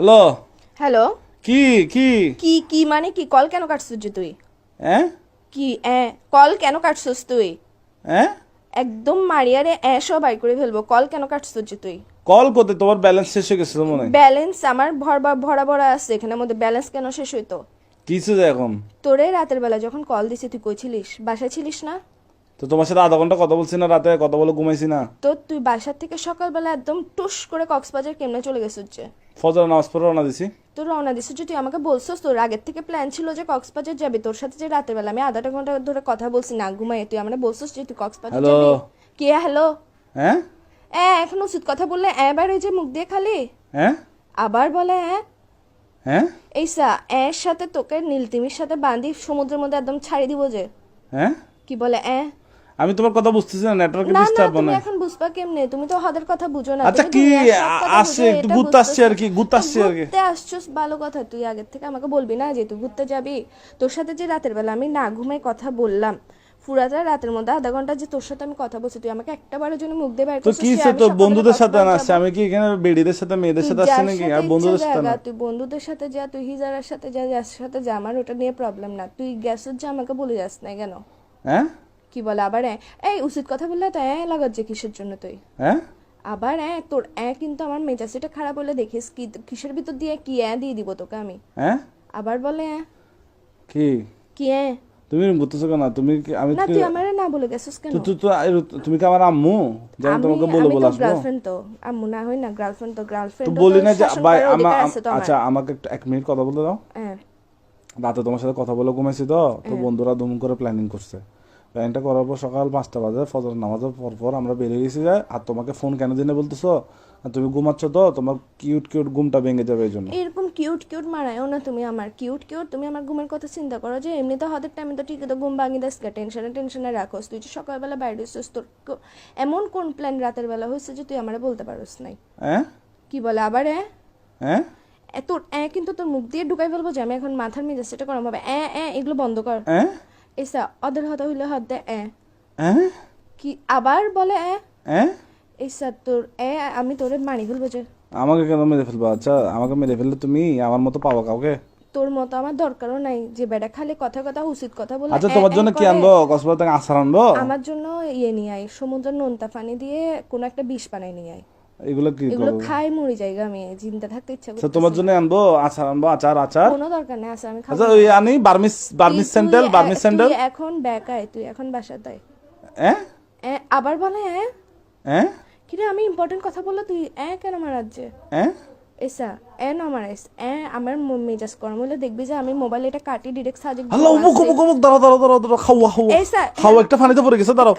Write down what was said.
Hello. Hello. কি কি কি কি মানে কি? কল কেন কাটছিস যে তুই? হ্যাঁ কি কল কেন কাটছিস তুই? হ্যাঁ একদম মারিয়ারে সব বাই করে ফেলবো। কল কেন কাটছিস যে তুই? কল করতে তোমার ব্যালেন্স শেষ হয়ে গেছিল মনে হয়। ব্যালেন্স আমার ভরা ভরা আছে এখানের মধ্যে, ব্যালেন্স কেন শেষ হইতো? কিছু যে এখন তোরে রাতের বেলা যখন কল দিছি তুই কই ছিলিস? বাসায় ছিলিস না? তো তোমার সাথে আধা ঘন্টা কথা বলছি না, রাতে কথা বলে ঘুমাইছি না। তো তুই বাসার থেকে সকালবেলা একদম টুস করে কক্সবাজার কেমনে চলে গেছিস যে? ফজর নামাজ পড়ে রওনা দিছি। তোর রওনা দিছিস যে, তুই আমাকে বলছিস তোর আগের থেকে প্ল্যান ছিল যে কক্সবাজার যাবি। তোর সাথে যে রাতের বেলা আমি আধাটা ঘন্টা ধরে কথা বলছি না ঘুমাইয়ে, তুই আমাকে বলছিস যে তুই কক্সবাজার হ্যালো। যাবি। কে হ্যালো? হ্যাঁ এখন উচিত কথা বললে বার হয়ে যে মুখ দিয়ে খালি হ্যাঁ আবার বলে হ্যাঁ এইসা এর সাথে তোকে নীলতিমির সাথে বাঁধি সমুদ্রের মধ্যে একদম ছাড়ি দিব যে। হ্যাঁ কি বলে আমি তোমার কথা বুঝতেছি না, নেটওয়ার্কে না না, ডিস্টার্ব তুমি হয়। এখন বুঝবা কেমনে? তুমি তো হাদের কথা বুঝো না। আচ্ছা তুমি কি দুনিয়ার সব কথা আসছে, বুঝো, একটু এটা ঘুরতে আসছি আর কি, বুঝতেছো। ঘুরতে আসছি আর কি। ঘুরতে আসছস ভালো কথা, তুই আগের থেকে আমাকে বলবি না যে তুই ঘুরতে যাবি? তোর সাথে যে রাতের বেলা আমি না ঘুমাই কথা বললাম, পুরাটা রাতের মধ্যে আধা ঘন্টা যে তোর সাথে আমি কথা বলছি, তুই আমাকে একটা বারের জন্য মুখ দিয়ে বাইর তো করছিস কি যে সে আমি তো সকালে বন্ধুদের সাথে কক্সবাজার আসছে, যাবো। আমি কি এখানে বেডিদের সাথে মেয়েদের সাথে তুই আসছি যার নাকি? সাথে আর ইচ্ছা বন্ধুদের সাথে জায়গা, না। তুই বন্ধুদের সাথে যা, তুই হিজারার সাথে যা, যার সাথে যা, আমার ওটা নিয়ে প্রবলেম না। তুই গ্যাসের যে আমাকে বলে যাস না কেন? হ্যাঁ কি বলে আবার এই উচিত কথা বললে তো লাগাত যে কিসের জন্য তুই? হ্যাঁ আবার তোর কিন্তু আমার মেজাজটা খারাপ হলে দেখিস কি কিসের ভিতর দিয়ে কি দিয়ে দিব তোকে আমি। হ্যাঁ আবার বলে কি কি তুমি বুঝতেছো কেন? তুমি কি আমি না, তুই আমারে না বলে গেছিস কেন? তুমি কি আমার আম্মু যে আমি তোমাকে বলে বলে আসবো? গার্লফ্রেন্ড তো আম্মু না হই না, গার্লফ্রেন্ড তো গার্লফ্রেন্ড তো তো বলি না যে শাসন ভাই করার অধিকার আছে তো আমার। আচ্ছা আমাকে একটু 1 মিনিট কথা বলতে দাও। হ্যাঁ রাতে তোমার সাথে কথা বলে ঘুমাইছি তো বন্ধুরা দুম করে প্ল্যানিং করছে। প্ল্যানটা করার পর সকাল 5টা বাজে ফজর নামাজের পর আমরা বেরিয়ে গেছি যায়। আর তোমাকে ফোন কেন দিনে বলতেছো? আর তুমি ঘুমাচ্ছ তো, তোমার কিউট কিউট ঘুমটা ভেঙে যাবে এই জন্য। এরকম কিউট কিউট মারায়ও না তুমি আমার। কিউট কিউট তুমি আমার ঘুমের কথা চিন্তা করো যে এমনি তো হাতের টাইমে তো ঠিকই তো ঘুম ভাঙি দাস, টেনশনে টেনশনে রাখোস। তুই যে সকালবেলা বাইরে হইছিস, তোর এমন কোন প্ল্যান রাতের বেলা হয়েছে যে তুই আমারে বলতে পারোস নাই? হ্যাঁ কি বলে আবার হ্যাঁ তোর কিন্তু তোর মুখ দিয়ে ঢুকাই ফেলবো যে আমি এখন মাথার মেজাজ সেটা করাম হবে। এগুলো বন্ধ কর। হ্যাঁ এসা অদের হাত হইলে হাত দে হ্যাঁ কি আবার বলে হ্যাঁ এসা তোর আমি তোরে মানি ফেলবো যে। আমাকে কেন মেরে ফেলবো? আচ্ছা আমাকে মেরে ফেললে তুমি আমার মতো পাবো কাউকে? তোর মতো আমার দরকারও নাই যে বেটা খালি কথা কথা উচিত কথা বলে। আচ্ছা তোমার জন্য কি আনবো? কক্সবাজার থেকে আচার আনবো? আমার জন্য নিয়ে আয়, সমুদ্রের নোনতা পানি দিয়ে কোনো একটা বিষ বানাই নিয়ে আয়। এগুলো কি এগুলো করবো? খাই মরি জায়গা, আমি চিন্তা থাকতে ইচ্ছা আচ্ছা করতেছে তোমার না। জন্য আনবো আচার, আনবো আচার। কোনো দরকার নেই, আছে আমি খাবো আচ্ছা না। ওই আনি বার্মিস স্যান্ডেল, বার্মিস স্যান্ডেল। তুই এখন বেকায়, তুই এখন বাসাতে আয়। হ্যাঁ আবার বলে হ্যাঁ কিরে আমি ইম্পর্টেন্ট কথা বললে তুই কেন মারাচ্ছে? হ্যাঁ এসা না মারাইস। আমার মেজাজ গরম হলে দেখবি যে আমি মোবাইল এটা কাটি ডিরেক্ট সাজে হ্যালো মুখ মুখ মুখ দাঁড়াও দাঁড়াও দাঁড়াও দাঁড়াও, খাও খাও এসা খাও, একটা পানিতে পড়ে গেছে, দাঁড়াও।